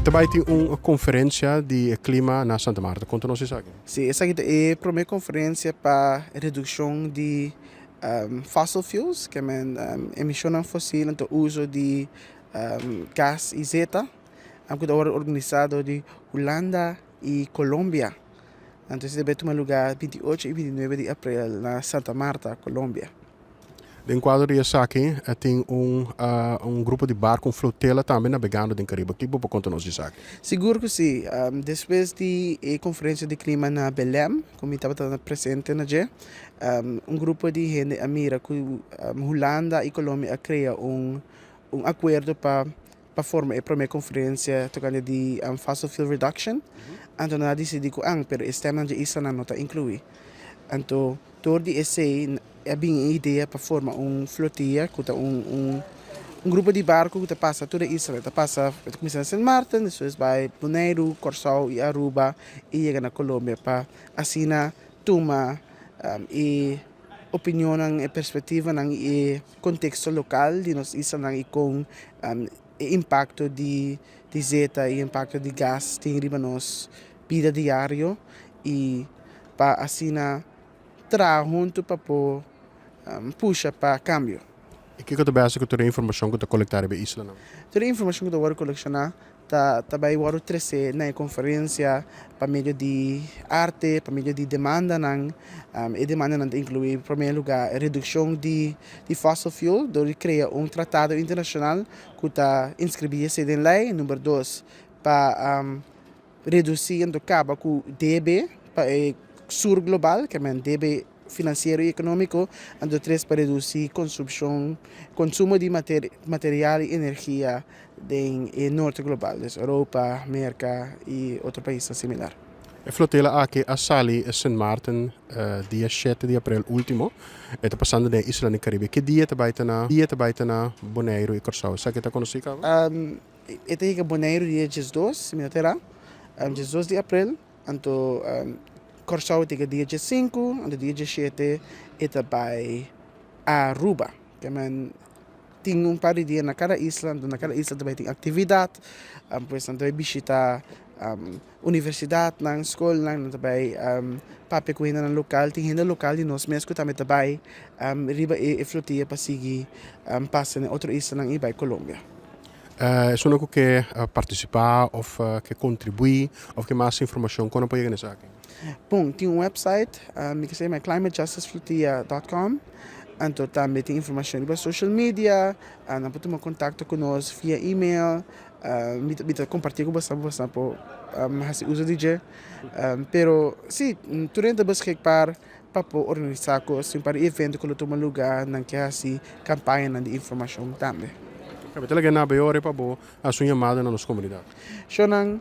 Também tem uma conferência de clima na Santa Marta. Conta-nos isso aqui. Sim, essa aqui é a primeira conferência para redução de fossil fuels, que é emissão fóssil, então uso de gás e zeta. Aqui é organizado de Holanda e Colômbia. Então, esse deve tomar lugar 28 e 29 de abril na Santa Marta, Colômbia. De quadro disso aqui, tem um grupo de barco, flotela também navegando no Caribe. O que você conta-nos isso aqui? Seguro que sim. Depois da conferência de clima na Belém, como estava presente na G, grupo de gente amira que Holanda e Colômbia criam acordo para formar a primeira conferência tocando de fossil fuel reduction. Então, nós decidimos que pero este ano isso não está incluído. Então, todo esse é bem a ideia para formar flotilla, que grupo de barco que passa toda a isla, passa começa em São Martin, depois vai Bonaire, Corsal e Aruba e chega na Colômbia para assim tomar e opinião e perspectiva e contexto local de nossa isla e com impacto de zeta e impacto de gás tem riba nos vida diário e para assim trazer junto para puxa para cambio. E o que você acha que toda a informação que você coletar na isla? Toda a informação que você vai colecionar também vai trazer na conferência para meio de arte, para meio de demanda e demanda não inclui em primeiro lugar a redução de fossil fuel, onde cria tratado internacional que está inscrever-se em lei, número 2 para reduzir então acaba com DB para sur global, que é DB financeiro e econômico, e 3 para reduzir consumo de material e energia no norte global, Europa, América e outros países similares. A flotilla aqui a sali a Sint Maarten dia 7 de abril último. Está passando na isla no Caribe. Que dia está na Bonaire e Corsau? Sabe que está conhecido? Está em Bonaire dia 12, terá 12 de abril. Então Corsau tem dia 5, e dia 17 está vai Aruba. Que tem par de dias na cada isla também tem atividade, pois também visita universidade, na escola, também papel com na local, tem gente local de nós mesmo também riba e flotilla para seguir passa em outra isla na Ibai, Colômbia. Se você quer participar ou quer contribuir ou quer mais informação, como pode chegar aqui? Bom, tem website, que se chama climatejusticeflotilla.com. Então também tem informação sobre social media, não pode tomar contato conosco via e-mail, compartilhar com você por uso de G. Pero sim, durante a busca para organizar coisas para evento que toma lugar na que assim campanha de informação também. Você tem na beore para boa a sua chamada na nossa comunidade. Sonang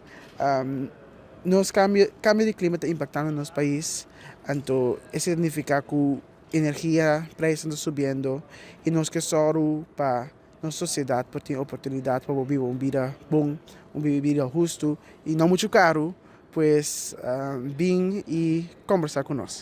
nos cambio de clima está impactando no nosso país, então isso significa que energia, preço está subindo e nós que soro para nossa sociedade para ter oportunidade para viver uma vida bom, uma vida justa e não muito caro, pois vim e conversar com nós.